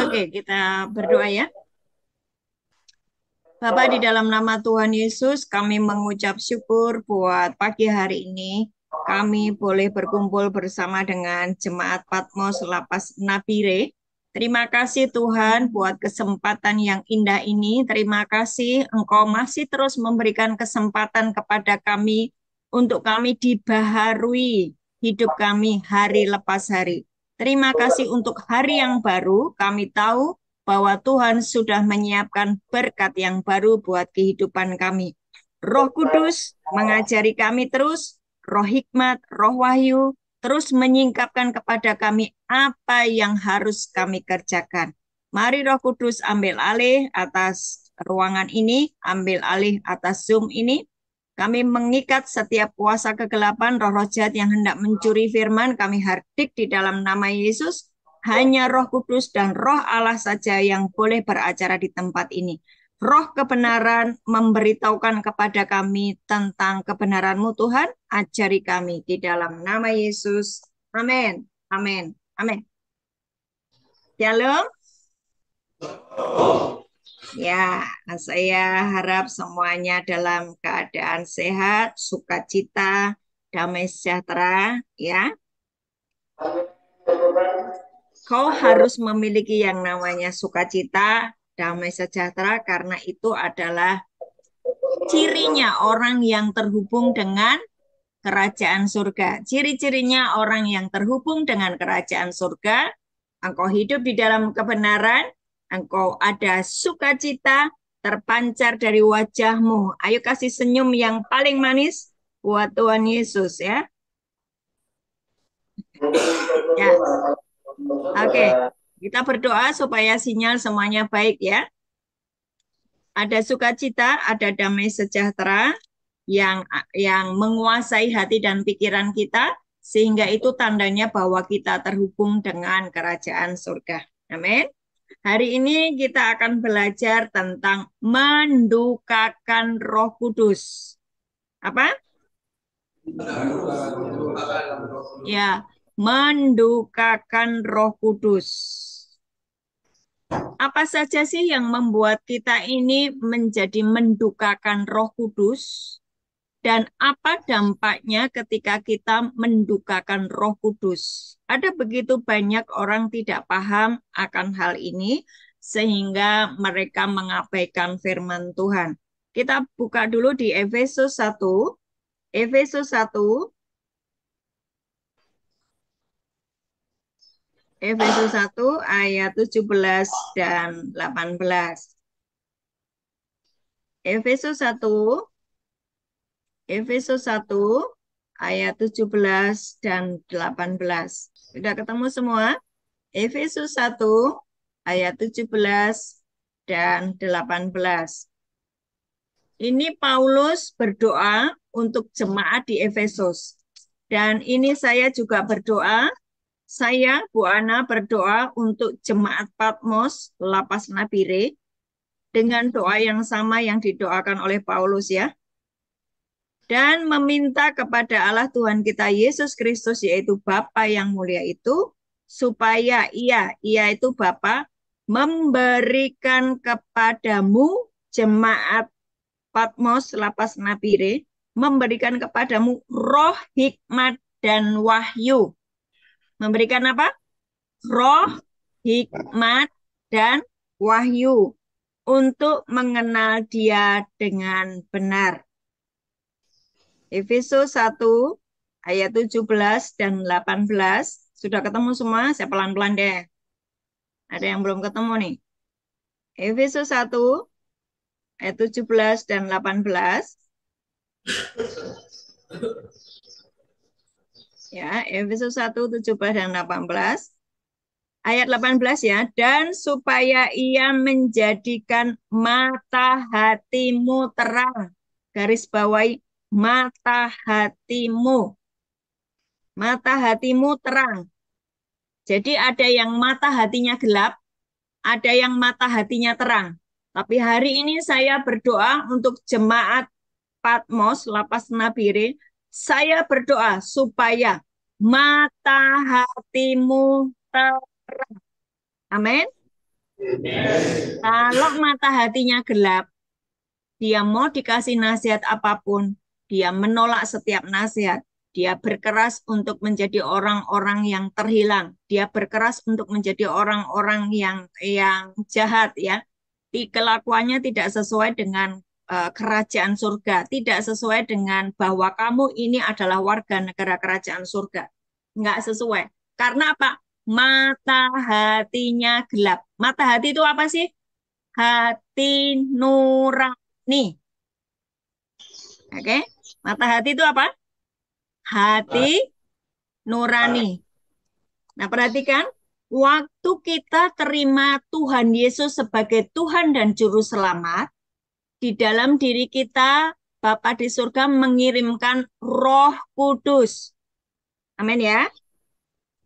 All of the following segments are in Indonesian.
Oke, kita berdoa ya. Bapak, di dalam nama Tuhan Yesus, kami mengucap syukur buat pagi hari ini. Kami boleh berkumpul bersama dengan Jemaat Patmos Lapas Nabire. Terima kasih Tuhan buat kesempatan yang indah ini. Terima kasih Engkau masih terus memberikan kesempatan kepada kami untuk kami dibaharui hidup kami hari lepas hari. Terima kasih untuk hari yang baru. Kami tahu bahwa Tuhan sudah menyiapkan berkat yang baru buat kehidupan kami. Roh Kudus mengajari kami terus, roh hikmat, roh wahyu, terus menyingkapkan kepada kami apa yang harus kami kerjakan. Mari Roh Kudus ambil alih atas ruangan ini, ambil alih atas Zoom ini. Kami mengikat setiap kuasa kegelapan, roh-roh jahat yang hendak mencuri firman, kami hardik di dalam nama Yesus. Hanya Roh Kudus dan Roh Allah saja yang boleh beracara di tempat ini. Roh kebenaran memberitahukan kepada kami tentang kebenaran-Mu Tuhan, ajari kami di dalam nama Yesus. Amin. Amin. Amin. Shalom. Ya, saya harap semuanya dalam keadaan sehat, sukacita, damai sejahtera, ya. Kau harus memiliki yang namanya sukacita, damai sejahtera, karena itu adalah cirinya orang yang terhubung dengan kerajaan surga. Ciri-cirinya orang yang terhubung dengan kerajaan surga, engkau hidup di dalam kebenaran, engkau ada sukacita terpancar dari wajahmu. Ayo kasih senyum yang paling manis buat Tuhan Yesus ya. Ya, oke. Kita berdoa supaya sinyal semuanya baik ya. Ada sukacita, ada damai sejahtera yang menguasai hati dan pikiran kita, sehingga itu tandanya bahwa kita terhubung dengan kerajaan surga. Amin. Hari ini kita akan belajar tentang mendukakan Roh Kudus. Apa? Ya, mendukakan Roh Kudus. Apa saja sih yang membuat kita ini menjadi mendukakan Roh Kudus? Dan apa dampaknya ketika kita mendukakan Roh Kudus? Ada begitu banyak orang tidak paham akan hal ini, sehingga mereka mengabaikan firman Tuhan. Kita buka dulu di Efesus 1. Efesus 1. Efesus 1 ayat 17 dan 18. Efesus 1. Efesus 1 ayat 17 dan 18. Sudah ketemu semua? Efesus 1 ayat 17 dan 18. Ini Paulus berdoa untuk jemaat di Efesus. Dan ini saya juga berdoa, saya Bu Ana berdoa untuk jemaat Patmos Lapas Nabire dengan doa yang sama yang didoakan oleh Paulus ya. Dan meminta kepada Allah Tuhan kita Yesus Kristus, yaitu Bapa yang mulia itu, supaya ia itu Bapa, memberikan kepadamu jemaat Patmos Lapas Nabire, memberikan kepadamu roh hikmat dan wahyu. Memberikan apa? Roh hikmat dan wahyu untuk mengenal Dia dengan benar. Efesus 1 ayat 17 dan 18. Sudah ketemu semua? Saya pelan-pelan deh. Ada yang belum ketemu nih. Efesus 1 ayat 17 dan 18. Ya, Efesus 1, 17 dan 18. Ayat 18 ya. Dan supaya ia menjadikan mata hatimu terang. Garis bawahi mata hatimu. Mata hatimu terang. Jadi ada yang mata hatinya gelap, ada yang mata hatinya terang. Tapi hari ini saya berdoa untuk jemaat Patmos, Lapas Nabire. Saya berdoa supaya mata hatimu terang. Amin. Kalau mata hatinya gelap, dia mau dikasih nasihat apapun, dia menolak setiap nasihat. Dia berkeras untuk menjadi orang-orang yang terhilang. Dia berkeras untuk menjadi orang-orang yang jahat ya. Kelakuannya tidak sesuai dengan kerajaan surga, tidak sesuai dengan bahwa kamu ini adalah warga negara kerajaan surga. Enggak sesuai. Karena apa? Mata hatinya gelap. Mata hati itu apa sih? Hati nurani. Oke? Mata hati itu apa? Hati nurani. Nah, perhatikan, waktu kita terima Tuhan Yesus sebagai Tuhan dan Juru Selamat, di dalam diri kita, Bapa di surga mengirimkan Roh Kudus. Amin ya.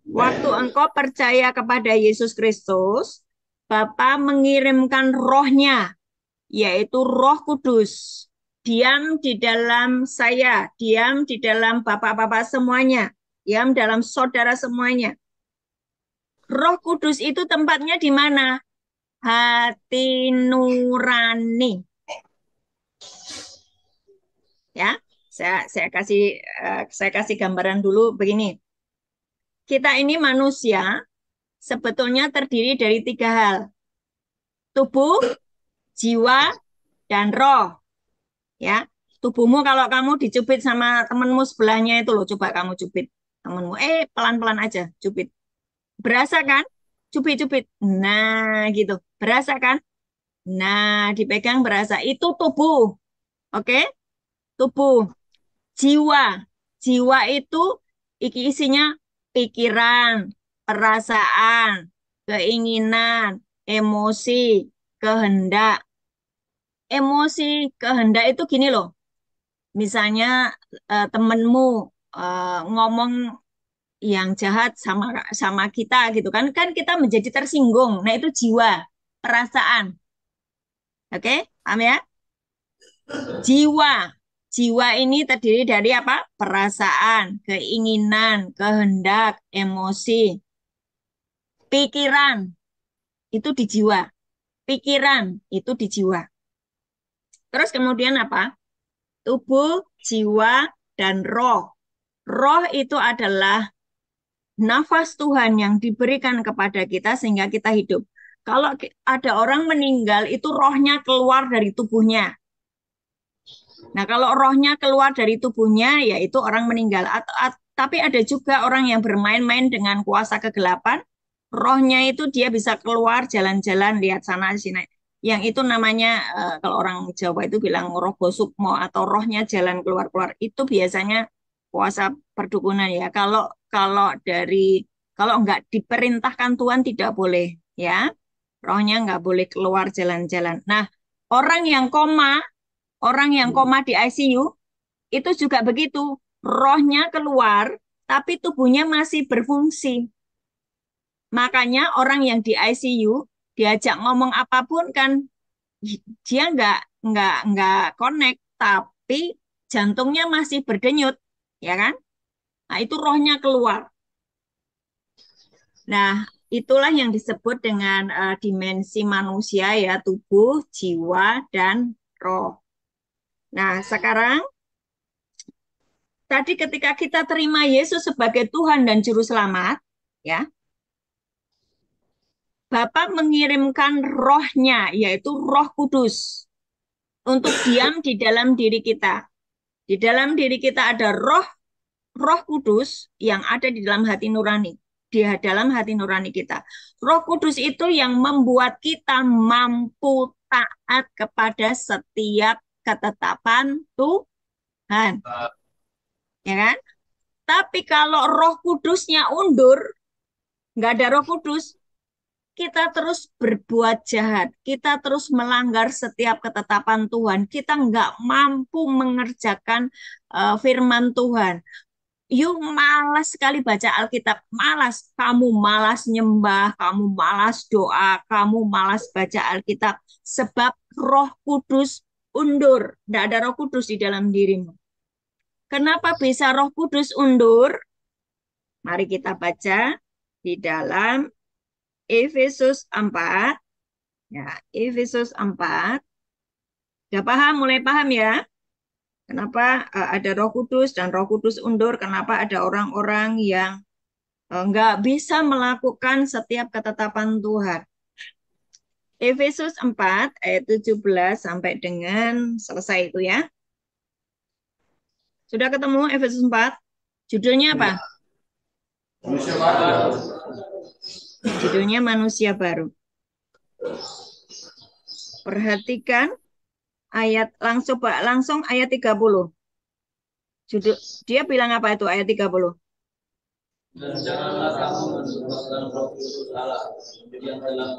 Waktu engkau percaya kepada Yesus Kristus, Bapa mengirimkan rohnya, yaitu Roh Kudus. Diam di dalam saya, diam di dalam bapak-bapak semuanya, diam dalam saudara semuanya. Roh Kudus itu tempatnya di mana? Hati nurani. Ya, saya kasih gambaran dulu begini. Kita ini manusia sebetulnya terdiri dari 3 hal. Tubuh, jiwa, dan roh. Ya, tubuhmu kalau kamu dicubit sama temenmu sebelahnya itu loh, coba kamu cubit temenmu. Pelan-pelan aja cubit. Berasa kan? Cubit-cubit. Nah, gitu. Berasa kan? Nah, dipegang berasa. Itu tubuh. Oke? Tubuh. Jiwa. Jiwa itu isinya pikiran, perasaan, keinginan, emosi, kehendak. Emosi, kehendak itu gini loh. Misalnya temenmu ngomong yang jahat sama sama kita gitu kan, kan kita menjadi tersinggung. Nah, itu jiwa, perasaan. Oke? Paham ya? Jiwa. Jiwa ini terdiri dari apa? Perasaan, keinginan, kehendak, emosi. Pikiran, itu di jiwa. Pikiran, itu di jiwa. Terus kemudian apa? Tubuh, jiwa, dan roh. Roh itu adalah nafas Tuhan yang diberikan kepada kita sehingga kita hidup. Kalau ada orang meninggal, itu rohnya keluar dari tubuhnya. Nah, kalau rohnya keluar dari tubuhnya, yaitu orang meninggal. Tapi ada juga orang yang bermain-main dengan kuasa kegelapan. Rohnya itu dia bisa keluar jalan-jalan, lihat sana sini. Yang itu namanya, kalau orang Jawa itu bilang roh sukmo atau rohnya jalan keluar-keluar. Itu biasanya kuasa perdukunan ya. Kalau kalau dari kalau nggak diperintahkan Tuhan tidak boleh ya. Rohnya nggak boleh keluar jalan-jalan. Nah, orang yang koma orang yang koma di ICU itu juga begitu. Rohnya keluar, tapi tubuhnya masih berfungsi. Makanya orang yang di ICU diajak ngomong apapun kan dia nggak connect, tapi jantungnya masih berdenyut, ya kan? Nah, itu rohnya keluar. Nah, itulah yang disebut dengan dimensi manusia ya, tubuh, jiwa, dan roh. Nah, sekarang tadi ketika kita terima Yesus sebagai Tuhan dan Juru Selamat, ya, Bapa mengirimkan rohnya, yaitu Roh Kudus, untuk diam di dalam diri kita. Di dalam diri kita ada Roh Kudus yang ada di dalam hati nurani. Di dalam hati nurani kita. Roh Kudus itu yang membuat kita mampu taat kepada setiap ketetapan Tuhan. Ya kan? Tapi kalau Roh Kudusnya undur, nggak ada Roh Kudus, kita terus berbuat jahat, kita terus melanggar setiap ketetapan Tuhan, kita nggak mampu mengerjakan firman Tuhan. You malas sekali baca Alkitab, malas, kamu malas nyembah, kamu malas doa, kamu malas baca Alkitab, sebab Roh Kudus undur, nggak ada Roh Kudus di dalam dirimu. Kenapa bisa Roh Kudus undur? Mari kita baca di dalam Efesus 4 Ya, Efesus 4. Udah paham, mulai paham ya? Kenapa ada Roh Kudus dan Roh Kudus undur? Kenapa ada orang-orang yang nggak bisa melakukan setiap ketetapan Tuhan? Efesus 4 ayat 17 sampai dengan selesai itu ya. Sudah ketemu Efesus 4? Judulnya apa? Manusia baru. Judulnya Manusia Baru. Perhatikan ayat langsung ayat 30. Judul dia bilang apa itu ayat 30? Dan janganlah kamu mendukakan Roh Kudus Allah yang telah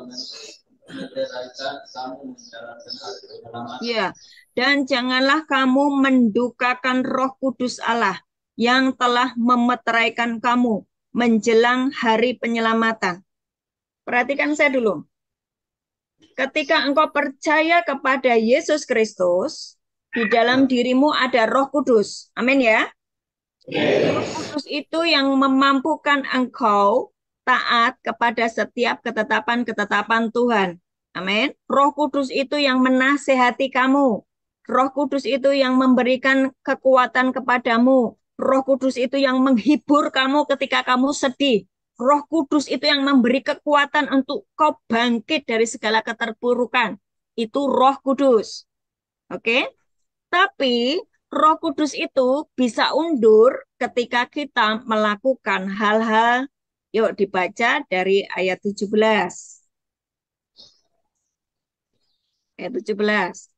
menyederhanakan kamu menjalankan hal keselamatan. Ya, dan janganlah kamu mendukakan Roh Kudus Allah yang telah memeteraikan kamu menjelang hari penyelamatan. Perhatikan saya dulu. Ketika engkau percaya kepada Yesus Kristus, di dalam dirimu ada Roh Kudus. Amin ya. Roh Kudus itu yang memampukan engkau taat kepada setiap ketetapan-ketetapan Tuhan. Amin. Roh Kudus itu yang menasehati kamu. Roh Kudus itu yang memberikan kekuatan kepadamu. Roh Kudus itu yang menghibur kamu ketika kamu sedih. Roh Kudus itu yang memberi kekuatan untuk kau bangkit dari segala keterpurukan. Itu Roh Kudus. Oke? Tapi Roh Kudus itu bisa undur ketika kita melakukan hal-hal. Yuk dibaca dari ayat 17. Ayat 17.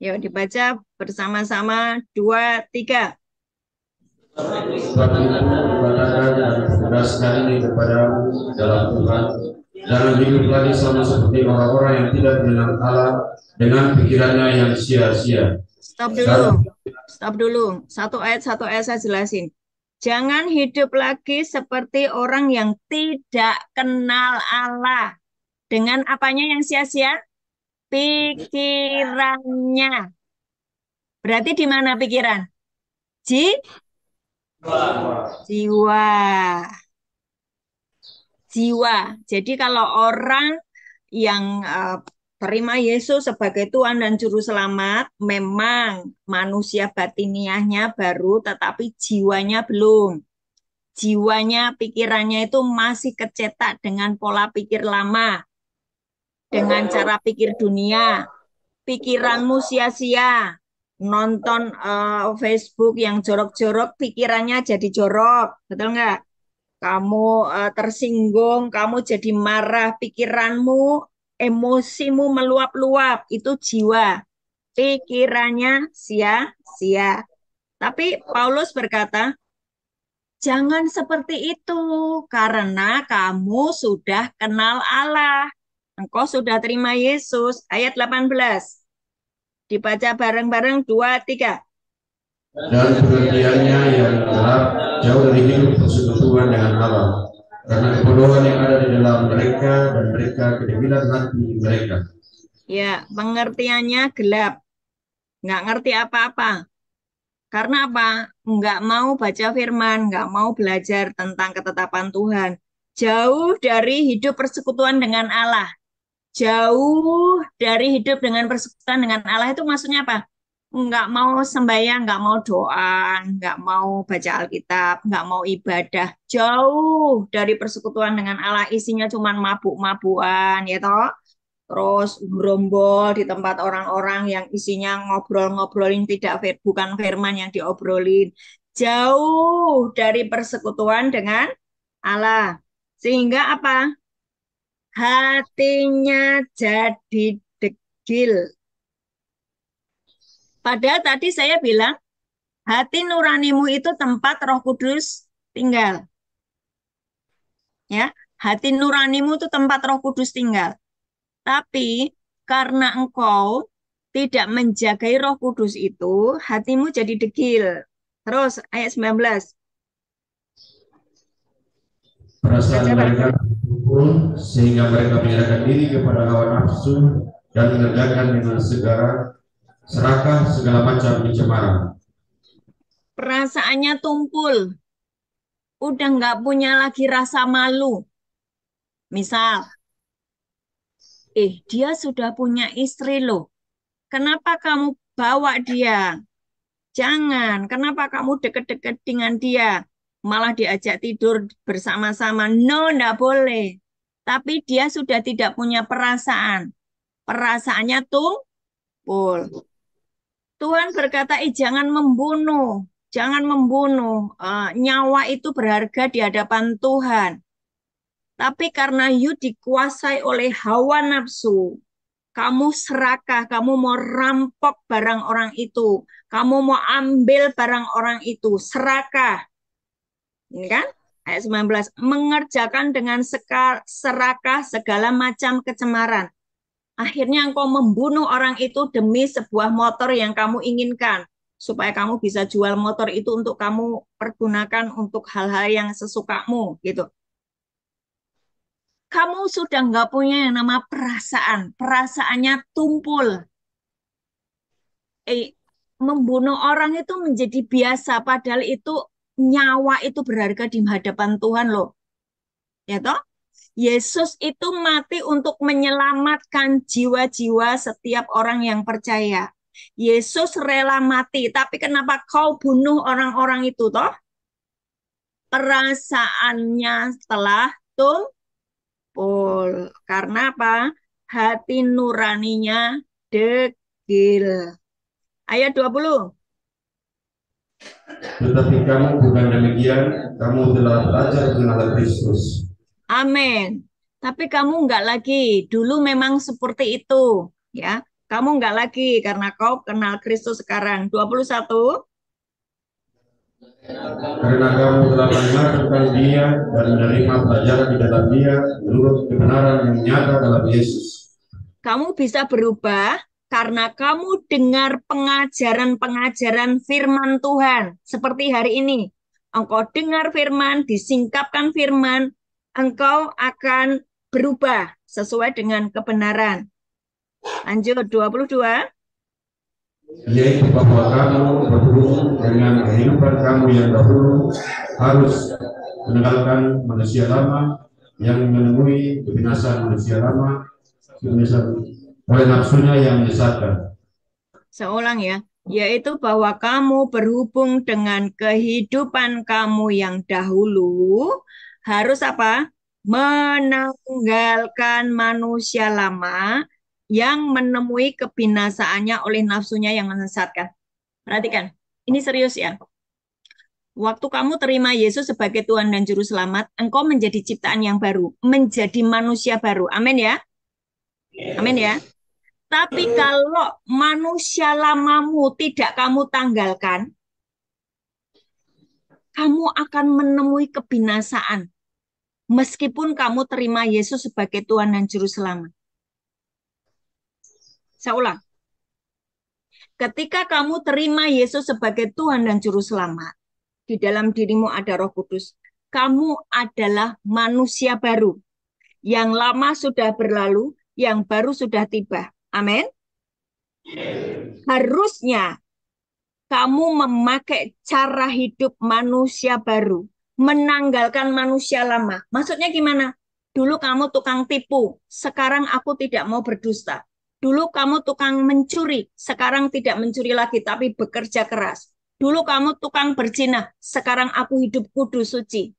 Yuk dibaca bersama-sama 2, 3. Sebab itu katakan dan tegaskan ini kepadamu dalam Tuhan, jangan hidup lagi sama seperti orang-orang yang tidak mengenal Allah dengan pikirannya yang sia-sia. Stop dulu. Stop dulu. Satu ayat saya jelasin. Jangan hidup lagi seperti orang yang tidak kenal Allah. Dengan apanya yang sia-sia? Pikirannya. Berarti di mana pikiran? Jiwa. Jiwa. Jadi kalau orang yang terima Yesus sebagai Tuhan dan Juru Selamat, memang manusia batiniahnya baru, tetapi jiwanya belum. Jiwanya, pikirannya itu masih kecetak dengan pola pikir lama, dengan cara pikir dunia. Pikiranmu sia-sia. Nonton Facebook yang jorok-jorok, pikirannya jadi jorok. Betul nggak? Kamu tersinggung, kamu jadi marah, pikiranmu, emosimu meluap-luap, itu jiwa. Pikirannya sia-sia. Tapi Paulus berkata, jangan seperti itu, karena kamu sudah kenal Allah. Engkau sudah terima Yesus. Ayat 18. Dibaca bareng-bareng, 2, 3. Dan pengertiannya yang gelap jauh dari hidup persekutuan dengan Allah, karena kebodohan yang ada di dalam mereka dan mereka kedebilan hati mereka. Ya, pengertiannya gelap. Nggak ngerti apa-apa. Karena apa? Nggak mau baca firman, nggak mau belajar tentang ketetapan Tuhan. Jauh dari hidup persekutuan dengan Allah. Jauh dari hidup dengan persekutuan dengan Allah itu maksudnya apa? Nggak mau sembahyang, nggak mau doa, nggak mau baca Alkitab, nggak mau ibadah. Jauh dari persekutuan dengan Allah, isinya cuma mabuk-mabukan, ya toh? Terus gerombol di tempat orang-orang yang isinya ngobrol-ngobrolin bukan firman yang diobrolin. Jauh dari persekutuan dengan Allah. Sehingga apa? Hatinya jadi degil. Padahal tadi saya bilang, hati nuranimu itu tempat Roh Kudus tinggal. Ya, hati nuranimu itu tempat Roh Kudus tinggal. Tapi karena engkau tidak menjagai Roh Kudus itu, hatimu jadi degil. Terus ayat 19. Perasaan Baca mereka bareng. berkumpul sehingga mereka menyerahkan diri kepada hawa nafsu dan mengerjakan dengan segala serakah segala macam pencemaran. Perasaannya tumpul. Udah nggak punya lagi rasa malu. Misal, Dia sudah punya istri loh. Kenapa kamu bawa dia? Jangan. Kenapa kamu deket-deket dengan dia? Malah diajak tidur bersama-sama. No, enggak boleh. Tapi dia sudah tidak punya perasaan. Perasaannya tumpul. Tuhan berkata, jangan membunuh. Jangan membunuh. Nyawa itu berharga di hadapan Tuhan. Tapi karena you dikuasai oleh hawa nafsu, kamu serakah, kamu mau rampok barang orang itu, kamu mau ambil barang orang itu, serakah. Ini kan? Ayat 19, mengerjakan dengan serakah segala macam kecemaran. Akhirnya engkau membunuh orang itu demi sebuah motor yang kamu inginkan. Supaya kamu bisa jual motor itu untuk kamu pergunakan untuk hal-hal yang sesukamu. Gitu. Kamu sudah nggak punya yang nama perasaan. Perasaannya tumpul. Membunuh orang itu menjadi biasa. Padahal itu nyawa itu berharga di hadapan Tuhan loh. Ya toh? Yesus itu mati untuk menyelamatkan jiwa-jiwa setiap orang yang percaya. Yesus rela mati, tapi kenapa kau bunuh orang-orang itu toh? Perasaannya telah tumpul. Karena apa? Hati nuraninya degil. Ayat 20. Tetapi kamu bukan demikian, kamu telah belajar mengenal Kristus. Amin. Tapi kamu enggak lagi. Dulu memang seperti itu, ya. Kamu enggak lagi karena kau kenal Kristus sekarang. 21. Karena kamu telah mendengarkan dia dan menerima pelajaran di dalam dia menurut kebenaran yang nyata dalam Yesus. Kamu bisa berubah karena kamu dengar pengajaran-pengajaran firman Tuhan. Seperti hari ini. Engkau dengar firman, disingkapkan firman, engkau akan berubah sesuai dengan kebenaran. Lanjut, 22. Yaitu bahwa kamu berhubung dengan kehidupan kamu yang dahulu harus meninggalkan manusia lama yang menemui kebinasaan manusia lama oleh nafsunya yang menyesatkan. Seulang ya, yaitu bahwa kamu berhubung dengan kehidupan kamu yang dahulu harus apa? Menanggalkan manusia lama yang menemui kebinasaannya oleh nafsunya yang menyesatkan. Perhatikan, ini serius ya. Waktu kamu terima Yesus sebagai Tuhan dan Juru Selamat, engkau menjadi ciptaan yang baru, menjadi manusia baru. Amin ya. Amin ya. Tapi kalau manusia lamamu tidak kamu tanggalkan, kamu akan menemui kebinasaan. Meskipun kamu terima Yesus sebagai Tuhan dan Juru Selamat. Saya ulang. Ketika kamu terima Yesus sebagai Tuhan dan Juru Selamat, di dalam dirimu ada Roh Kudus. Kamu adalah manusia baru. Yang lama sudah berlalu, yang baru sudah tiba. Amin. Harusnya kamu memakai cara hidup manusia baru, menanggalkan manusia lama. Maksudnya gimana? Dulu kamu tukang tipu, sekarang aku tidak mau berdusta. Dulu kamu tukang mencuri, sekarang tidak mencuri lagi, tapi bekerja keras. Dulu kamu tukang berzina, sekarang aku hidup kudus suci.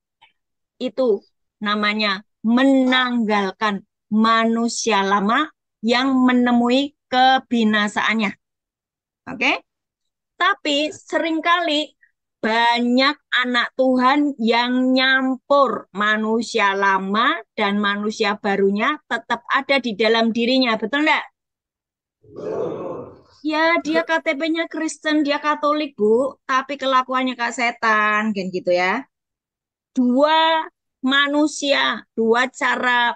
Itu namanya menanggalkan manusia lama yang menemui kebinasaannya. Oke? Tapi seringkali banyak anak Tuhan yang nyampur manusia lama dan manusia barunya tetap ada di dalam dirinya. Betul enggak? Ya, dia KTP-nya Kristen, dia Katolik, Bu, tapi kelakuannya kayak setan, kan gitu ya. Dua manusia, dua cara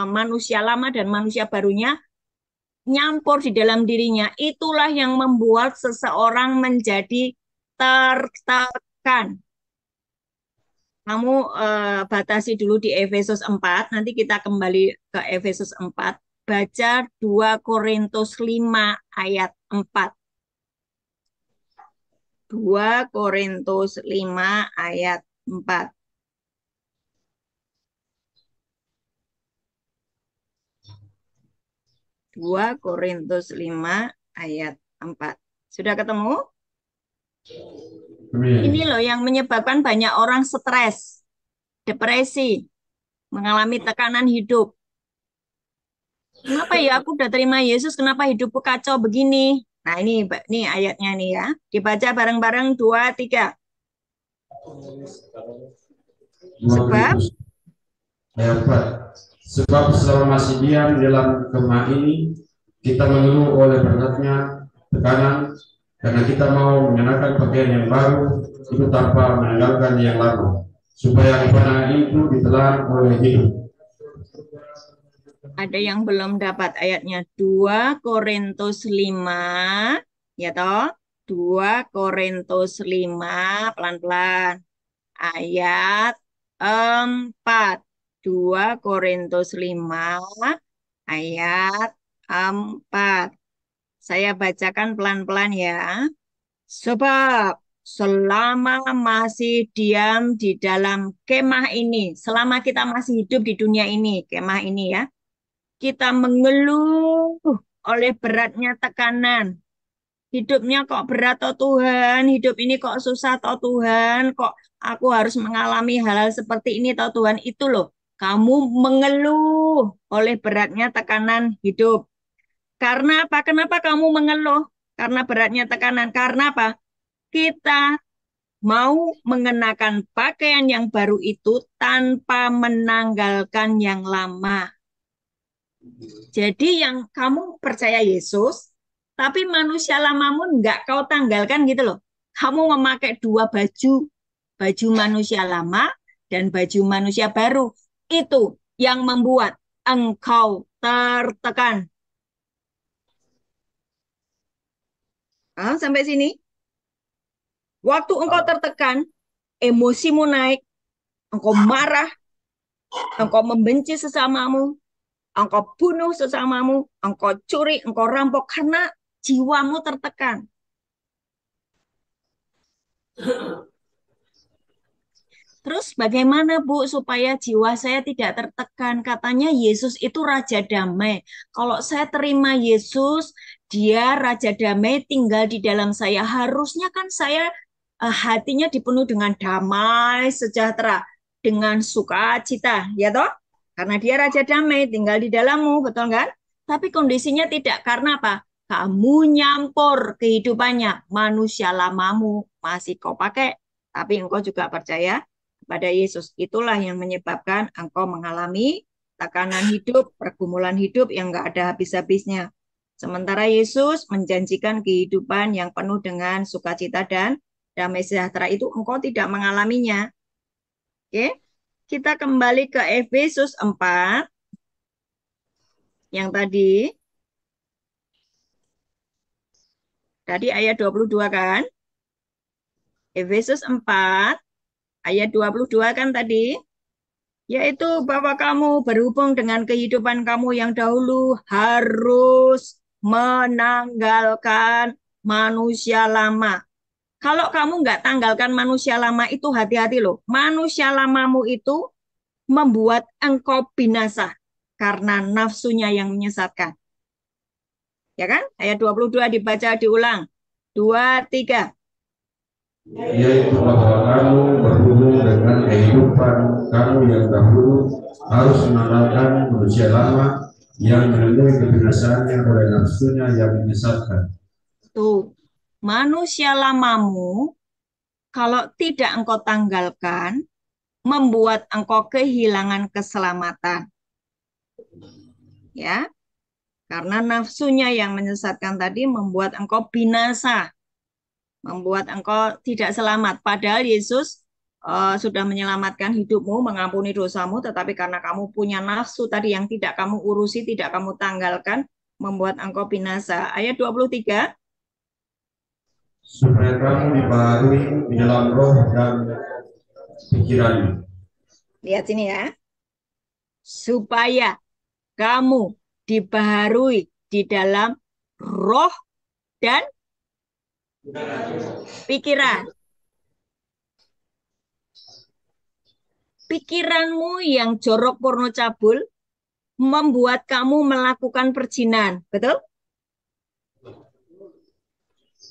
manusia lama dan manusia barunya nyampur di dalam dirinya. Itulah yang membuat seseorang menjadi tertekan. Kamu batasi dulu di Efesus 4, nanti kita kembali ke Efesus 4. Baca 2 Korintus 5 ayat 4. 2 Korintus 5 ayat 4. 2 Korintus 5 ayat 4. Sudah ketemu? Ini Amin. loh yang menyebabkan banyak orang stres, depresi, mengalami tekanan hidup. Kenapa ya aku udah terima Yesus, kenapa hidupku kacau begini? Nah ini ayatnya nih ya. Dibaca bareng-bareng 2, 3. 2 Sebab Korintus ayat 4. Sebab selama masih diam dalam kemah ini, kita mengeluh oleh beratnya tekanan, karena kita mau mengenakan pakaian yang baru, itu tanpa meninggalkan yang lama, supaya kepanangan itu ditelan oleh hidup. ada yang belum dapat ayatnya 2 Korintus 5, ya toh? 2 Korintus 5, pelan-pelan. Ayat 4. 2 Korintus 5 ayat 4. Saya bacakan pelan-pelan ya. Sebab selama masih diam di dalam kemah ini, selama kita masih hidup di dunia ini, kemah ini ya, kita mengeluh oleh beratnya tekanan. Hidupnya kok berat toh Tuhan, hidup ini kok susah toh Tuhan, kok aku harus mengalami hal-hal seperti ini toh Tuhan. Itu loh, kamu mengeluh oleh beratnya tekanan hidup. Karena apa? Kenapa kamu mengeluh? Karena beratnya tekanan. Karena apa? Kita mau mengenakan pakaian yang baru itu tanpa menanggalkan yang lama. Jadi yang kamu percaya Yesus, tapi manusia lamamu nggak kau tanggalkan gitu loh. Kamu memakai dua baju, baju manusia lama dan baju manusia baru. Itu yang membuat engkau tertekan. Sampai sini. Waktu engkau tertekan, emosimu naik, engkau marah, engkau membenci sesamamu, engkau bunuh sesamamu, engkau curi, engkau rampok karena jiwamu tertekan. Terus bagaimana Bu supaya jiwa saya tidak tertekan? Katanya Yesus itu Raja Damai. Kalau saya terima Yesus, dia Raja Damai tinggal di dalam saya. Harusnya kan saya hatinya dipenuhi dengan damai, sejahtera, dengan sukacita, ya toh? Karena dia Raja Damai tinggal di dalammu, betul kan? Tapi kondisinya tidak karena apa? Kamu nyampur kehidupannya, manusia lamamu masih kau pakai, tapi engkau juga percaya pada Yesus. Itulah yang menyebabkan engkau mengalami tekanan hidup, pergumulan hidup yang enggak ada habis-habisnya. Sementara Yesus menjanjikan kehidupan yang penuh dengan sukacita dan damai sejahtera itu engkau tidak mengalaminya. Oke, kita kembali ke Efesus 4 yang tadi ayat 22 kan? Efesus 4 ayat 22 kan tadi? Yaitu bahwa kamu berhubung dengan kehidupan kamu yang dahulu harus menanggalkan manusia lama. Kalau kamu nggak tanggalkan manusia lama itu hati-hati loh. Manusia lamamu itu membuat engkau binasa karena nafsunya yang menyesatkan. Ya kan? Ayat 22 dibaca diulang. 2, 3. Yaitu bahwa kamu berhubung dengan kehidupan kamu yang dahulu harus menanggalkan manusia lama yang menemui kebinasaannya oleh nafsunya yang menyesatkan. Tuh, manusia lamamu kalau tidak engkau tanggalkan, membuat engkau kehilangan keselamatan. Ya, karena nafsunya yang menyesatkan tadi membuat engkau binasa, membuat engkau tidak selamat. Padahal Yesus sudah menyelamatkan hidupmu, mengampuni dosamu, tetapi karena kamu punya nafsu tadi yang tidak kamu urusi, tidak kamu tanggalkan, membuat engkau binasa. Ayat 23. Supaya kamu dibaharui di dalam roh dan pikiranmu. Lihat sini ya. Supaya kamu dibaharui di dalam roh dan pikiran. Pikiranmu yang jorok porno cabul, membuat kamu melakukan perjinan. Betul?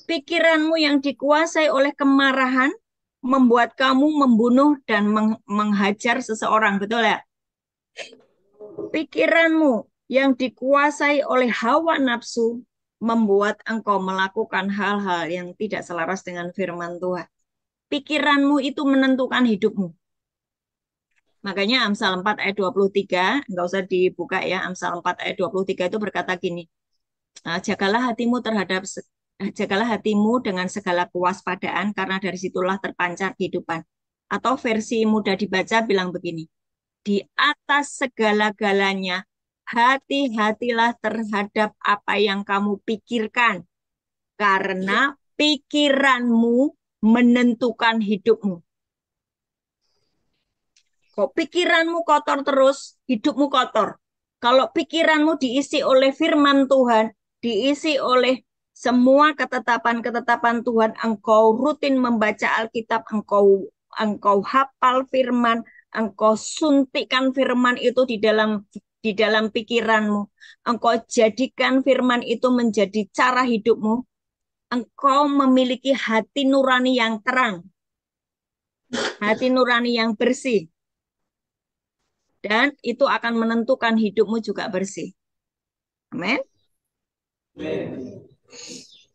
Pikiranmu yang dikuasai oleh kemarahan membuat kamu membunuh dan menghajar seseorang. Betul ya? Pikiranmu yang dikuasai oleh hawa nafsu membuat engkau melakukan hal-hal yang tidak selaras dengan firman Tuhan. Pikiranmu itu menentukan hidupmu. Makanya Amsal 4 ayat 23, enggak usah dibuka ya, Amsal 4 ayat 23 itu berkata gini, jagalah hatimu dengan segala kewaspadaan karena dari situlah terpancar kehidupan. Atau versi mudah dibaca bilang begini, di atas segala-galanya hati-hatilah terhadap apa yang kamu pikirkan karena pikiranmu menentukan hidupmu. Kok pikiranmu kotor terus, hidupmu kotor. Kalau pikiranmu diisi oleh firman Tuhan, diisi oleh semua ketetapan-ketetapan Tuhan, engkau rutin membaca Alkitab, engkau hafal firman, engkau suntikkan firman itu di dalam pikiranmu, engkau jadikan firman itu menjadi cara hidupmu, engkau memiliki hati nurani yang terang, hati nurani yang bersih. Dan itu akan menentukan hidupmu juga bersih. Amin.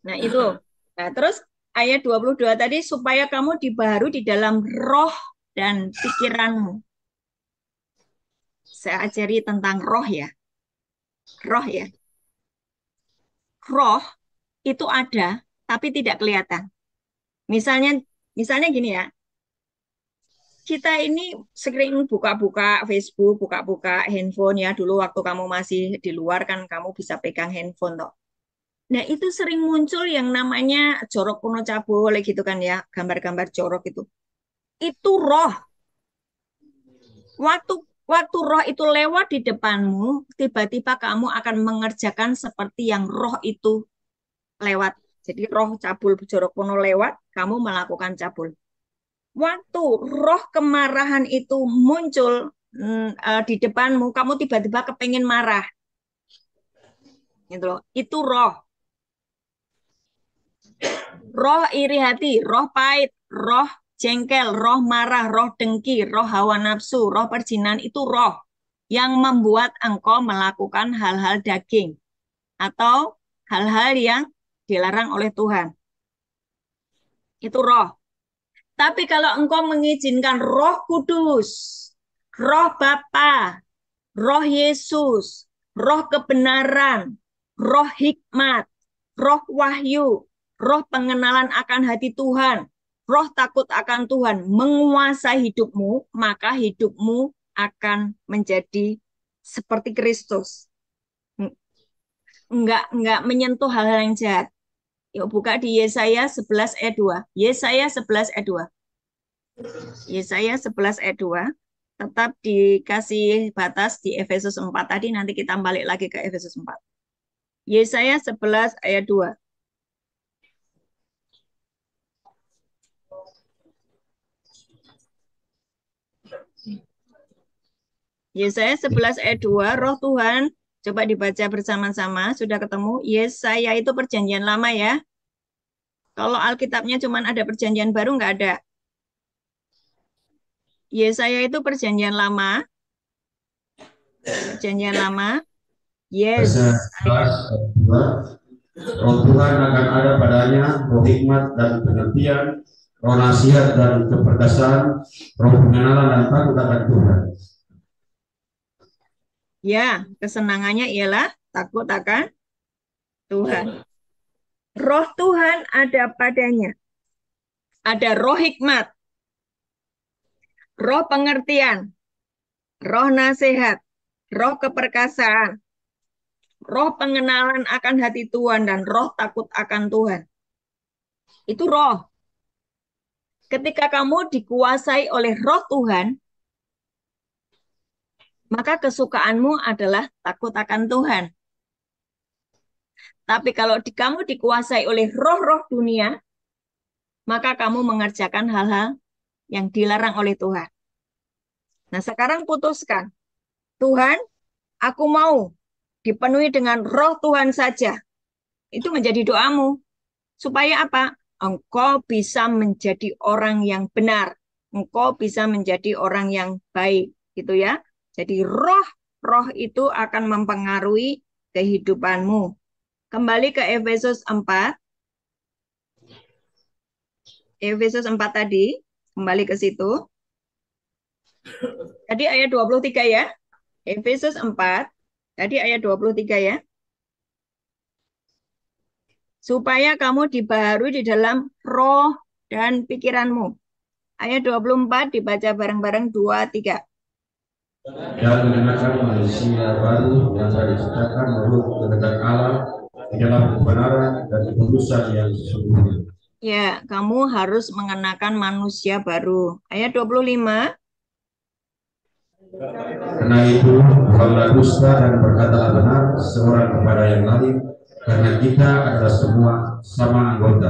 Nah itu. Nah terus ayat 22 tadi, supaya kamu dibaharui di dalam roh dan pikiranmu. Saya ajari tentang roh ya. Roh ya. Roh itu ada, tapi tidak kelihatan. Misalnya gini ya. Kita ini sering buka-buka Facebook, buka-buka handphone ya. Dulu waktu kamu masih di luar kan kamu bisa pegang handphone toh. Nah, itu sering muncul yang namanya jorok kuno cabul gitu kan ya, gambar-gambar jorok itu. Itu roh. Waktu waktu roh itu lewat di depanmu, tiba-tiba kamu akan mengerjakan seperti yang roh itu lewat. Jadi roh cabul jorok kuno lewat, kamu melakukan cabul. Waktu roh kemarahan itu muncul di depanmu, kamu tiba-tiba kepengen marah. Gitu loh. Itu roh. Roh iri hati, roh pahit, roh jengkel, roh marah, roh dengki, roh hawa nafsu, roh perjinan itu roh yang membuat engkau melakukan hal-hal daging atau hal-hal yang dilarang oleh Tuhan. Itu roh. Tapi kalau engkau mengizinkan Roh Kudus, Roh Bapa, Roh Yesus, Roh kebenaran, Roh hikmat, Roh wahyu, Roh pengenalan akan hati Tuhan, Roh takut akan Tuhan menguasai hidupmu, maka hidupmu akan menjadi seperti Kristus. Enggak menyentuh hal-hal yang jahat. Yuk buka di Yesaya 11 ayat 2. Yesaya 11 ayat 2. Yesaya 11 ayat 2. Tetap dikasih batas di Efesus 4 tadi, nanti kita balik lagi ke Efesus 4. Yesaya 11 ayat 2. Yesaya 11 ayat 2, Roh Tuhan, coba dibaca bersama-sama, sudah ketemu? Yesaya itu perjanjian lama ya. Kalau Alkitabnya cuma ada perjanjian baru, nggak ada. Yesaya itu perjanjian lama. Perjanjian lama. Yes. Roh Tuhan akan ada padanya, roh hikmat dan pengertian, roh nasihat dan keperkasaan, roh pengenalan dan takut akan Tuhan. Ya, kesenangannya ialah takut akan Tuhan. Roh Tuhan ada padanya. Ada roh hikmat, roh pengertian, roh nasihat, roh keperkasaan, roh pengenalan akan hati Tuhan, dan roh takut akan Tuhan. Itu roh. Ketika kamu dikuasai oleh roh Tuhan, maka kesukaanmu adalah takut akan Tuhan. Tapi kalau kamu dikuasai oleh roh-roh dunia, maka kamu mengerjakan hal-hal yang dilarang oleh Tuhan. Nah, sekarang putuskan. Tuhan, Aku mau dipenuhi dengan roh Tuhan saja. Itu menjadi doamu. Supaya apa? Engkau bisa menjadi orang yang benar. Engkau bisa menjadi orang yang baik. Gitu ya. Jadi roh itu akan mempengaruhi kehidupanmu. Kembali ke Efesus 4. Efesus 4 tadi. Kembali ke situ. Tadi ayat 23 ya. Efesus 4. Tadi ayat 23 ya. Supaya kamu dibaharui di dalam roh dan pikiranmu. Ayat 24 dibaca bareng-bareng 2, 3. Dan mengenakan manusia baru yang telah diciptakan menurut kehendak Allah di dalam kebenaran dan kekudusan yang sesungguhnya. Ya, kamu harus mengenakan manusia baru. Ayat 25. Karena itu, buanglah dusta dan berkatalah benar seorang kepada yang lain, karena kita adalah semua sama anggota.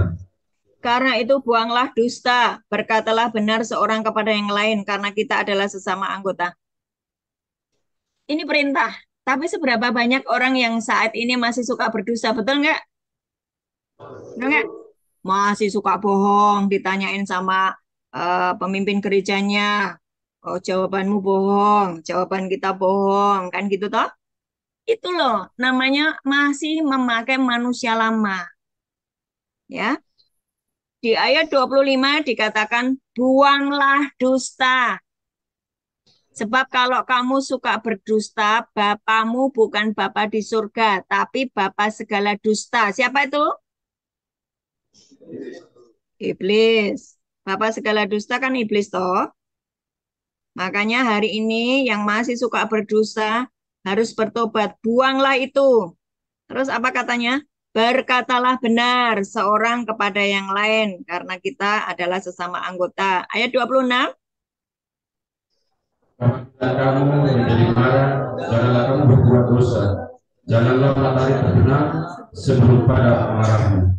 Karena itu buanglah dusta, berkatalah benar seorang kepada yang lain, karena kita adalah sesama anggota. Ini perintah. Tapi seberapa banyak orang yang saat ini masih suka berdusta, betul nggak? Betul nggak? Masih suka bohong, ditanyain sama pemimpin gerejanya, oh jawabanmu bohong, jawaban kita bohong, kan gitu toh? Itu loh, namanya masih memakai manusia lama. Ya, di ayat 25 dikatakan, buanglah dusta. Sebab kalau kamu suka berdusta, Bapamu bukan Bapa di surga, tapi Bapa segala dusta. Siapa itu? Iblis. Bapa segala dusta kan iblis toh. Makanya hari ini yang masih suka berdosa harus bertobat. Buanglah itu. Terus apa katanya? Berkatalah benar seorang kepada yang lain karena kita adalah sesama anggota. Ayat 26. Dan kamu menjadi marah, janganlah kamu berbuat dosa. Janganlah matahari terbenam sebelum pada amarahmu.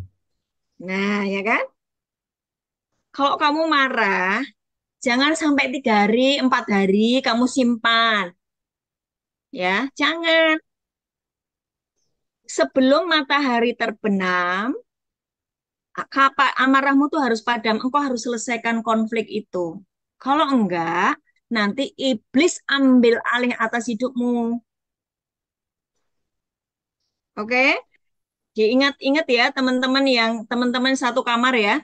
Nah, ya kan? Kalau kamu marah, jangan sampai 3 hari, 4 hari kamu simpan. Ya, jangan. Sebelum matahari terbenam, amarahmu tuh harus padam. Engkau harus selesaikan konflik itu. Kalau enggak, nanti iblis ambil alih atas hidupmu. Oke? Diingat-ingat ya teman-teman satu kamar ya.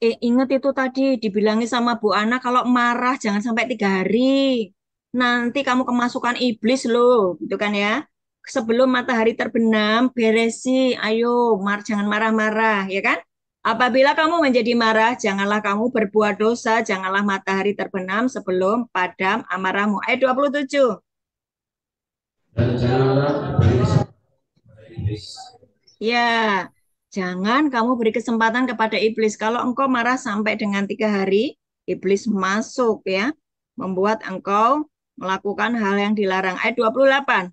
Ingat itu tadi dibilangi sama Bu Ana kalau marah jangan sampai 3 hari. Nanti kamu kemasukan iblis loh, gitu kan ya. Sebelum matahari terbenam, beresi. Ayo, jangan marah-marah, ya kan? Apabila kamu menjadi marah, janganlah kamu berbuat dosa, janganlah matahari terbenam sebelum padam amarahmu. Ayat 27. Dan janganlah beri iblis. Ya, jangan kamu beri kesempatan kepada iblis. Kalau engkau marah sampai dengan 3 hari, iblis masuk ya, membuat engkau melakukan hal yang dilarang. Ayat 28.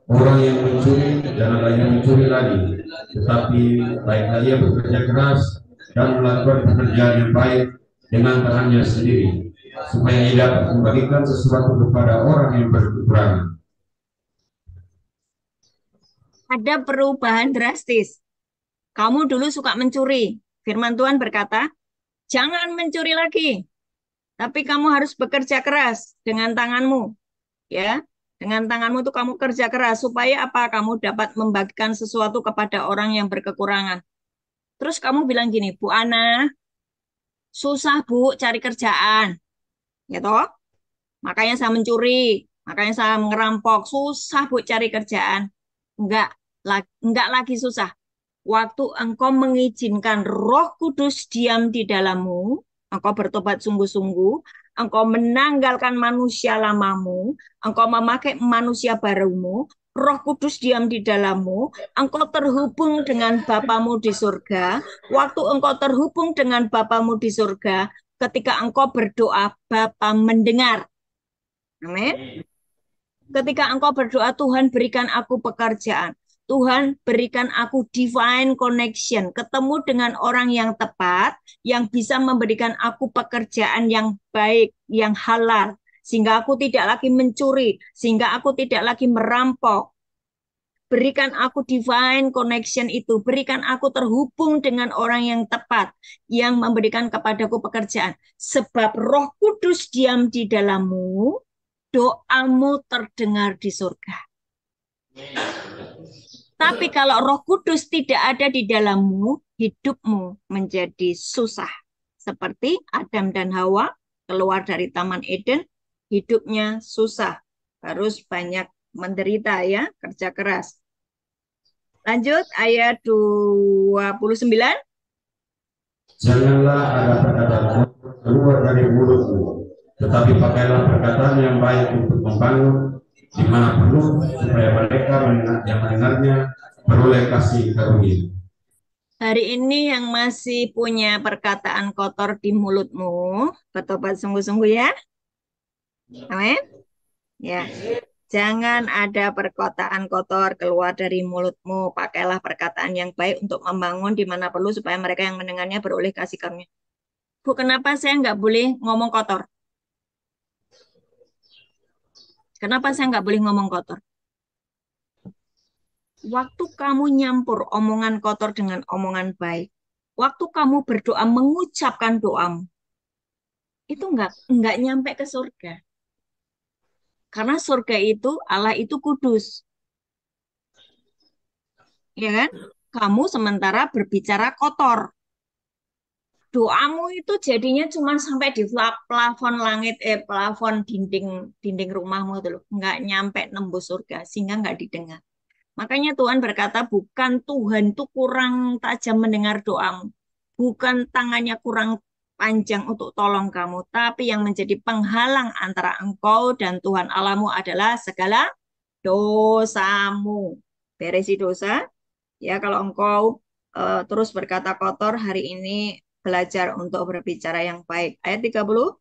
Orang yang mencuri, janganlah ia mencuri lagi, tetapi baiklah ia bekerja keras dan melakukan pekerjaan yang baik dengan tangannya sendiri, supaya ia dapat membagikan sesuatu kepada orang yang berkekurangan. Ada perubahan drastis. Kamu dulu suka mencuri. Firman Tuhan berkata, jangan mencuri lagi. Tapi kamu harus bekerja keras dengan tanganmu. Ya, dengan tanganmu itu kamu kerja keras. Supaya apa? Kamu dapat membagikan sesuatu kepada orang yang berkekurangan. Terus kamu bilang gini, Bu Ana, susah Bu cari kerjaan. Ya toh? Makanya saya mencuri. Makanya saya ngerampok. Susah Bu cari kerjaan. Enggak lagi susah. Waktu engkau mengizinkan Roh Kudus diam di dalammu, engkau bertobat sungguh-sungguh, engkau menanggalkan manusia lamamu, engkau memakai manusia barumu, Roh Kudus diam di dalammu, engkau terhubung dengan Bapamu di surga. Waktu engkau terhubung dengan Bapamu di surga, ketika engkau berdoa, Bapa mendengar. Amin. Ketika engkau berdoa, Tuhan berikan aku pekerjaan. Tuhan berikan aku divine connection, ketemu dengan orang yang tepat, yang bisa memberikan aku pekerjaan yang baik, yang halal. sehingga aku tidak lagi mencuri, sehingga aku tidak lagi merampok. Berikan aku divine connection itu, berikan aku terhubung dengan orang yang tepat, yang memberikan kepadaku pekerjaan. Sebab Roh Kudus diam di dalammu, doamu terdengar di surga. Tapi kalau Roh Kudus tidak ada di dalammu, hidupmu menjadi susah. Seperti Adam dan Hawa keluar dari Taman Eden, hidupnya susah. Harus banyak menderita ya, kerja keras. Lanjut ayat 29. Janganlah ada perkataan keluar dari mulutmu, tetapi pakailah perkataan yang baik untuk membangun di mana perlu, supaya mereka yang mendengarnya beroleh kasih karunia. Hari ini yang masih punya perkataan kotor di mulutmu, bertobat sungguh-sungguh ya. Amin. Ya. Jangan ada perkataan kotor keluar dari mulutmu. Pakailah perkataan yang baik untuk membangun di mana perlu supaya mereka yang mendengarnya beroleh kasih karunia. Bu, kenapa saya nggak boleh ngomong kotor? Kenapa saya nggak boleh ngomong kotor? Waktu kamu nyampur omongan kotor dengan omongan baik, waktu kamu berdoa mengucapkan doamu, itu nggak nyampe ke surga. Karena surga itu, Allah itu kudus. Ya kan? Kamu sementara berbicara kotor. Doamu itu jadinya cuma sampai di plafon langit, plafon dinding rumahmu itu loh. Nggak nyampe nembus surga, sehingga nggak didengar. Makanya Tuhan berkata, bukan Tuhan itu kurang tajam mendengar doamu. Bukan tangannya kurang panjang untuk tolong kamu. Tapi yang menjadi penghalang antara engkau dan Tuhan Allahmu adalah segala dosamu. Beresi dosa. Ya, kalau engkau terus berkata kotor, hari ini belajar untuk berbicara yang baik. Ayat 30.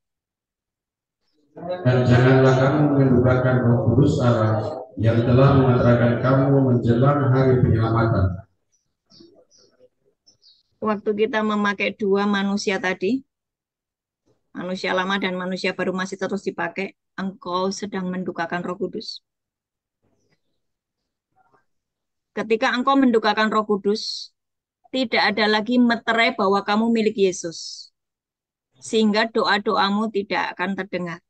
Dan janganlah kamu mendukakan Roh Kudus Allah yang telah mengantarkan kamu menjelang hari penyelamatan. Waktu kita memakai dua manusia tadi, manusia lama dan manusia baru masih terus dipakai, engkau sedang mendukakan Roh Kudus. Ketika engkau mendukakan Roh Kudus, tidak ada lagi meterai bahwa kamu milik Yesus. Sehingga doa-doamu tidak akan terdengar.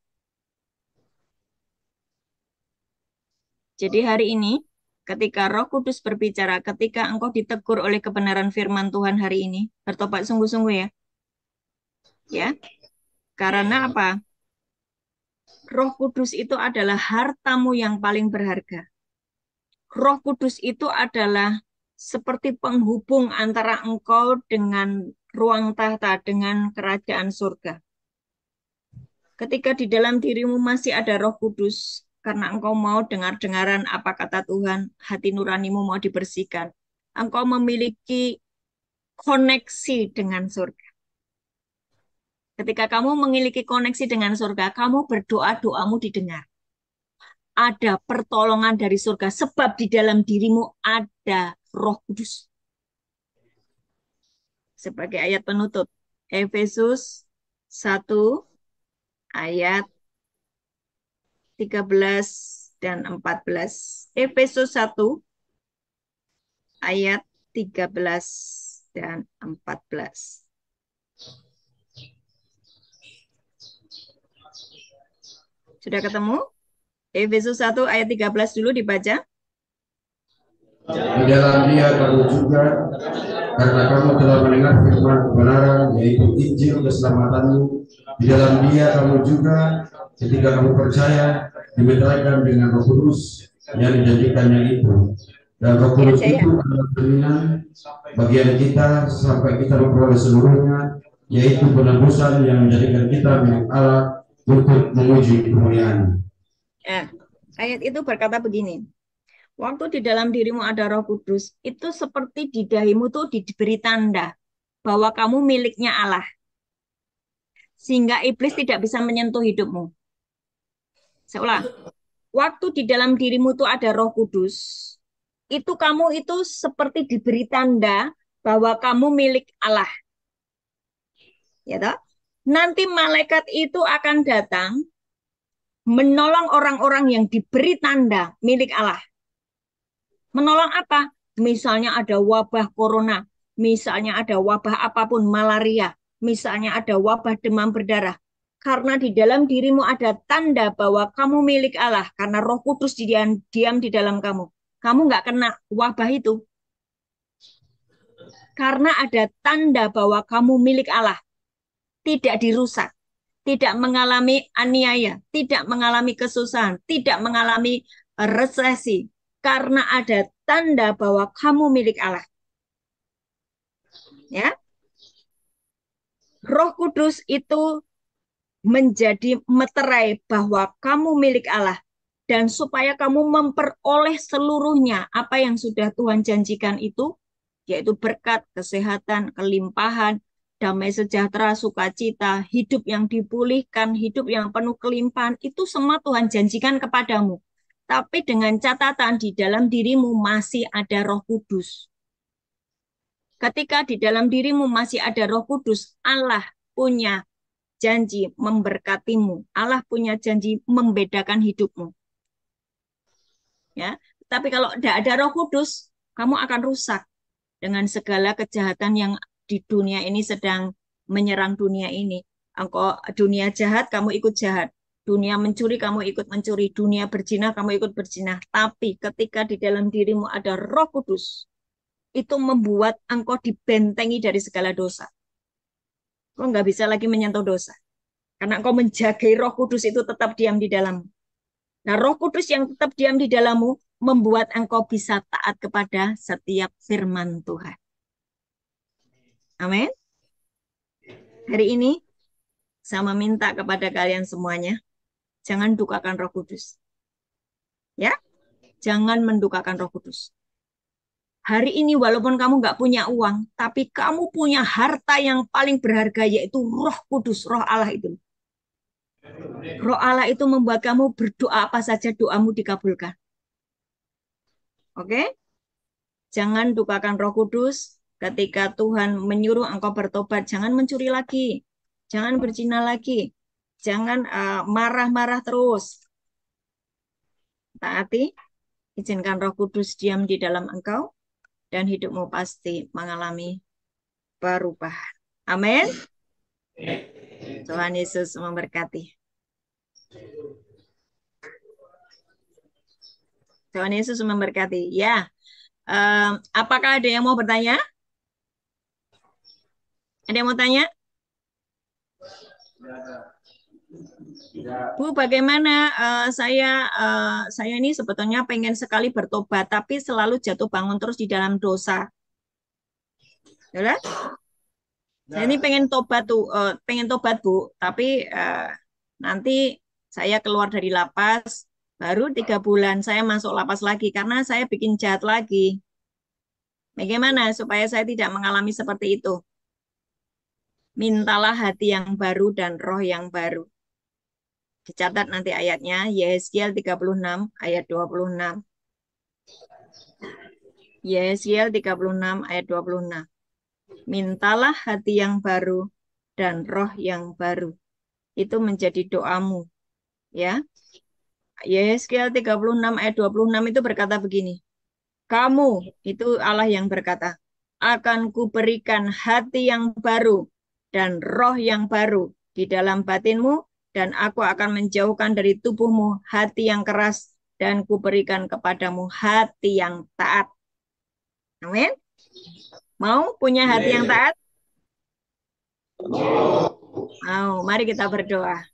Jadi hari ini, ketika Roh Kudus berbicara, ketika engkau ditegur oleh kebenaran firman Tuhan hari ini, bertobat sungguh-sungguh ya. Ya. Karena apa? Roh Kudus itu adalah hartamu yang paling berharga. Roh Kudus itu adalah seperti penghubung antara engkau dengan ruang tahta, dengan kerajaan surga. Ketika di dalam dirimu masih ada Roh Kudus, karena engkau mau dengar-dengaran apa kata Tuhan, hati nuranimu mau dibersihkan, engkau memiliki koneksi dengan surga. Ketika kamu memiliki koneksi dengan surga, kamu berdoa, doamu didengar. Ada pertolongan dari surga, sebab di dalam dirimu ada Roh Kudus. Sebagai ayat penutup, Efesus 1 ayat 13 dan 14. Efesus 1 ayat 13 dan 14. Sudah ketemu? Efesus 1 ayat 13 dulu dibaca. Di dalam Dia kamu juga, karena kamu telah mendengar firman kebenaran, yaitu Injil keselamatanmu. Di dalam Dia kamu juga, ketika kamu percaya, dimeteraikan dengan Roh Kudus yang dijanjikannya itu. Dan Roh Kudus itu adalah jaminan bagian kita sampai kita memperoleh seluruhnya, yaitu penebusan yang menjadikan kita milik Allah untuk memuji kemuliaan. Ayat itu berkata begini. Waktu di dalam dirimu ada Roh Kudus, itu seperti di dahimu tuh diberi tanda bahwa kamu miliknya Allah. Sehingga iblis tidak bisa menyentuh hidupmu. Seulang. Waktu di dalam dirimu tuh ada Roh Kudus, itu kamu itu seperti diberi tanda bahwa kamu milik Allah. Ya toh? Nanti malaikat itu akan datang menolong orang-orang yang diberi tanda milik Allah. Menolong apa? Misalnya ada wabah corona, misalnya ada wabah apapun, malaria, misalnya ada wabah demam berdarah. Karena di dalam dirimu ada tanda bahwa kamu milik Allah, karena Roh Kudus diam di dalam kamu. Kamu nggak kena wabah itu. Karena ada tanda bahwa kamu milik Allah, tidak dirusak, tidak mengalami aniaya, tidak mengalami kesusahan, tidak mengalami resesi, karena ada tanda bahwa kamu milik Allah. Ya, Roh Kudus itu menjadi meterai bahwa kamu milik Allah, dan supaya kamu memperoleh seluruhnya apa yang sudah Tuhan janjikan itu, yaitu berkat, kesehatan, kelimpahan, damai sejahtera, sukacita, hidup yang dipulihkan, hidup yang penuh kelimpahan, itu semua Tuhan janjikan kepadamu. Tapi dengan catatan di dalam dirimu masih ada Roh Kudus. Ketika di dalam dirimu masih ada Roh Kudus, Allah punya janji memberkatimu. Allah punya janji membedakan hidupmu. Ya, tapi kalau tidak ada Roh Kudus, kamu akan rusak dengan segala kejahatan yang di dunia ini sedang menyerang dunia ini. Engkau dunia jahat, kamu ikut jahat. Dunia mencuri, kamu ikut mencuri. Dunia berzina, kamu ikut berzina. Tapi ketika di dalam dirimu ada Roh Kudus, itu membuat engkau dibentengi dari segala dosa. Engkau nggak bisa lagi menyentuh dosa. Karena engkau menjagai Roh Kudus itu tetap diam di dalammu. Nah, Roh Kudus yang tetap diam di dalammu membuat engkau bisa taat kepada setiap firman Tuhan. Amin. Hari ini saya meminta kepada kalian semuanya, jangan dukakan Roh Kudus. Ya, jangan mendukakan Roh Kudus. Hari ini walaupun kamu nggak punya uang, tapi kamu punya harta yang paling berharga, yaitu Roh Kudus, Roh Allah itu. Roh Allah itu membuat kamu berdoa apa saja doamu dikabulkan. Oke? Jangan dukakan Roh Kudus ketika Tuhan menyuruh engkau bertobat. Jangan mencuri lagi. Jangan berzina lagi. Jangan marah-marah terus. Taati, izinkan Roh Kudus diam di dalam engkau, dan hidupmu pasti mengalami perubahan. Amin. Tuhan Yesus memberkati. Tuhan Yesus memberkati. Ya, apakah ada yang mau bertanya? Ada yang mau tanya? Bu, bagaimana saya ini sebetulnya pengen sekali bertobat, tapi selalu jatuh bangun terus di dalam dosa. Ya, saya ini pengen tobat tuh, pengen tobat Bu, tapi nanti saya keluar dari lapas, baru 3 bulan saya masuk lapas lagi karena saya bikin jahat lagi. Bagaimana supaya saya tidak mengalami seperti itu? Mintalah hati yang baru dan roh yang baru. Dicatat nanti ayatnya, Yehezkiel 36 ayat 26. Yehezkiel 36 ayat 26. Mintalah hati yang baru dan roh yang baru. Itu menjadi doamu. Ya. Yehezkiel 36 ayat 26 itu berkata begini. Kamu, itu Allah yang berkata, akan kuberikan hati yang baru dan roh yang baru di dalam batinmu, dan aku akan menjauhkan dari tubuhmu hati yang keras, dan kuberikan kepadamu hati yang taat. Amin. Mau punya hati yang taat? Mau. Mari kita berdoa.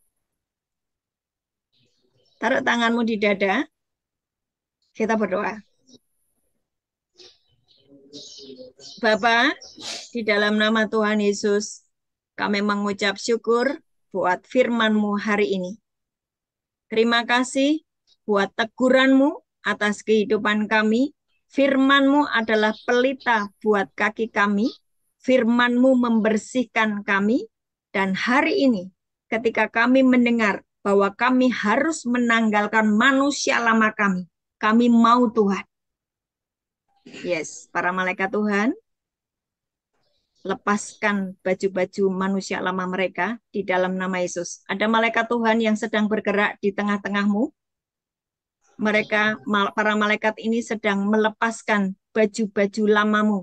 Taruh tanganmu di dada. Kita berdoa. Bapa, di dalam nama Tuhan Yesus, kami mengucap syukur buat firman-Mu hari ini. Terima kasih buat teguran-Mu atas kehidupan kami. Firman-Mu adalah pelita buat kaki kami. Firman-Mu membersihkan kami. Dan hari ini, ketika kami mendengar bahwa kami harus menanggalkan manusia lama kami mau Tuhan. Yes, para malaikat Tuhan, lepaskan baju-baju manusia lama mereka di dalam nama Yesus. Ada malaikat Tuhan yang sedang bergerak di tengah-tengahmu. Para malaikat ini sedang melepaskan baju-baju lamamu.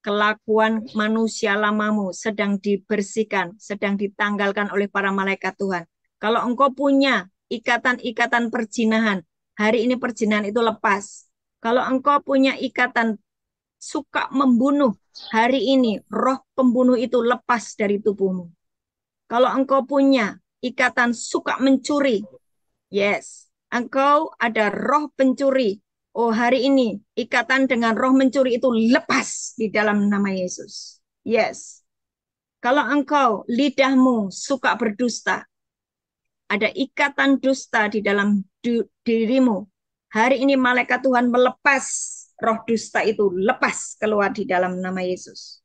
Kelakuan manusia lamamu sedang dibersihkan, sedang ditanggalkan oleh para malaikat Tuhan. Kalau engkau punya ikatan-ikatan perjinahan, hari ini perjinahan itu lepas. Kalau engkau punya ikatan suka membunuh, hari ini roh pembunuh itu lepas dari tubuhmu. Kalau engkau punya ikatan suka mencuri, yes, engkau ada roh pencuri. Oh, hari ini ikatan dengan roh mencuri itu lepas di dalam nama Yesus. Yes. Kalau engkau lidahmu suka berdusta, ada ikatan dusta di dalam dirimu. Hari ini malaikat Tuhan melepas roh dusta itu, lepas keluar di dalam nama Yesus.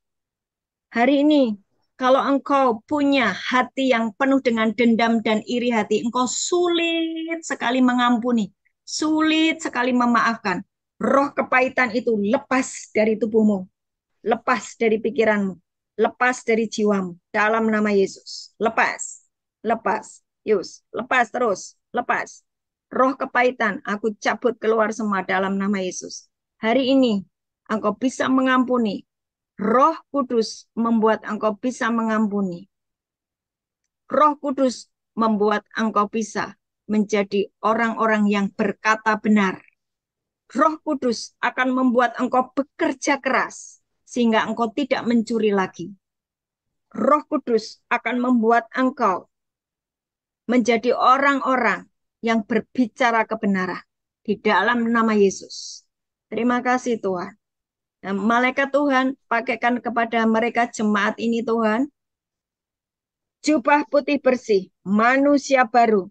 Hari ini, kalau engkau punya hati yang penuh dengan dendam dan iri hati, engkau sulit sekali mengampuni, sulit sekali memaafkan. Roh kepahitan itu lepas dari tubuhmu, lepas dari pikiranmu, lepas dari jiwamu, dalam nama Yesus. Lepas, lepas, Yus, lepas terus, lepas. Roh kepahitan, aku cabut keluar semua dalam nama Yesus. Hari ini, engkau bisa mengampuni. Roh Kudus membuat engkau bisa mengampuni. Roh Kudus membuat engkau bisa menjadi orang-orang yang berkata benar. Roh Kudus akan membuat engkau bekerja keras sehingga engkau tidak mencuri lagi. Roh Kudus akan membuat engkau menjadi orang-orang yang berbicara kebenaran di dalam nama Yesus. Terima kasih Tuhan. Nah, malaikat Tuhan, pakaikan kepada mereka jemaat ini Tuhan, jubah putih bersih, manusia baru,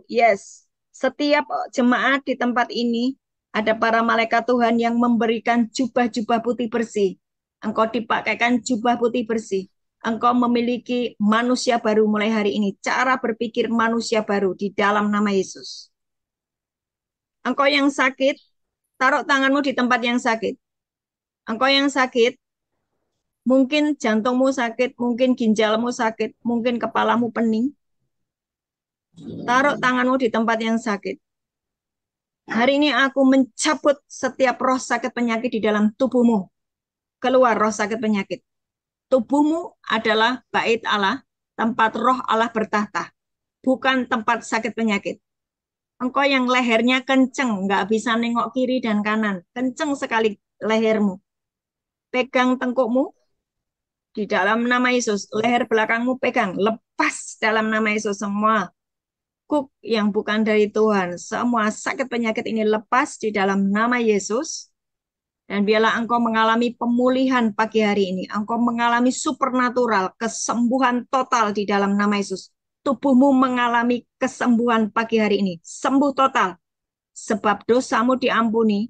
yes. Setiap jemaat di tempat ini, ada para malaikat Tuhan yang memberikan jubah-jubah putih bersih. Engkau dipakaikan jubah putih bersih. Engkau memiliki manusia baru mulai hari ini. Cara berpikir manusia baru di dalam nama Yesus. Engkau yang sakit, taruh tanganmu di tempat yang sakit. Engkau yang sakit, mungkin jantungmu sakit, mungkin ginjalmu sakit, mungkin kepalamu pening. Taruh tanganmu di tempat yang sakit. Hari ini aku mencabut setiap roh sakit penyakit di dalam tubuhmu. Keluar roh sakit penyakit. Tubuhmu adalah bait Allah, tempat roh Allah bertahta. Bukan tempat sakit penyakit. Engkau yang lehernya kenceng, nggak bisa nengok kiri dan kanan. Kenceng sekali lehermu. Pegang tengkukmu, di dalam nama Yesus, leher belakangmu pegang, lepas dalam nama Yesus semua kuk yang bukan dari Tuhan. Semua sakit penyakit ini lepas di dalam nama Yesus. Dan biarlah engkau mengalami pemulihan pagi hari ini. Engkau mengalami supernatural, kesembuhan total di dalam nama Yesus. Tubuhmu mengalami kesembuhan pagi hari ini. Sembuh total. Sebab dosamu diampuni.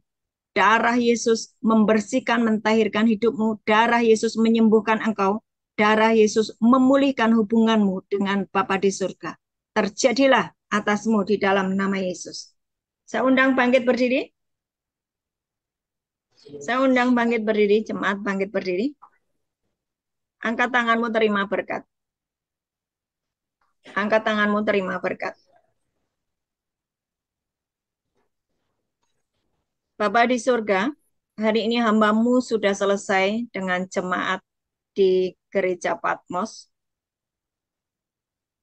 Darah Yesus membersihkan, mentahirkan hidupmu. Darah Yesus menyembuhkan engkau. Darah Yesus memulihkan hubunganmu dengan Bapa di surga. Terjadilah atasmu di dalam nama Yesus. Saya undang bangkit berdiri. Saya undang bangkit berdiri, jemaat bangkit berdiri. Angkat tanganmu terima berkat. Angkat tanganmu terima berkat. Bapa di surga, hari ini hambamu sudah selesai dengan jemaat di gereja Patmos.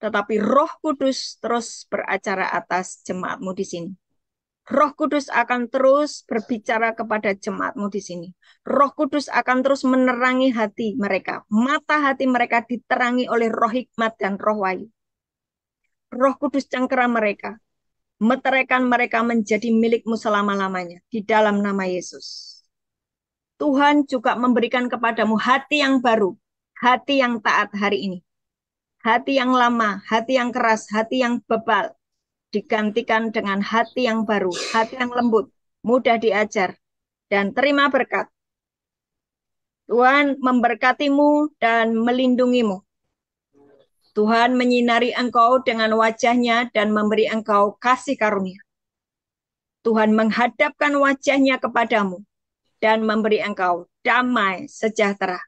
Tetapi Roh Kudus terus beracara atas jemaatmu di sini. Roh Kudus akan terus berbicara kepada jemaatmu di sini. Roh Kudus akan terus menerangi hati mereka. Mata hati mereka diterangi oleh roh hikmat dan roh wahyu. Roh Kudus cengkera mereka. Meteraikan mereka menjadi milikmu selama-lamanya. Di dalam nama Yesus. Tuhan juga memberikan kepadamu hati yang baru. Hati yang taat hari ini. Hati yang lama, hati yang keras, hati yang bebal. Digantikan dengan hati yang baru, hati yang lembut, mudah diajar, dan terima berkat. Tuhan memberkatimu dan melindungimu. Tuhan menyinari engkau dengan wajahnya dan memberi engkau kasih karunia. Tuhan menghadapkan wajahnya kepadamu dan memberi engkau damai sejahtera.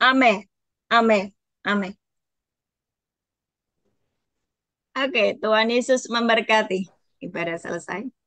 Amin. Amin. Amin. Oke, Tuhan Yesus memberkati. Ibadah selesai.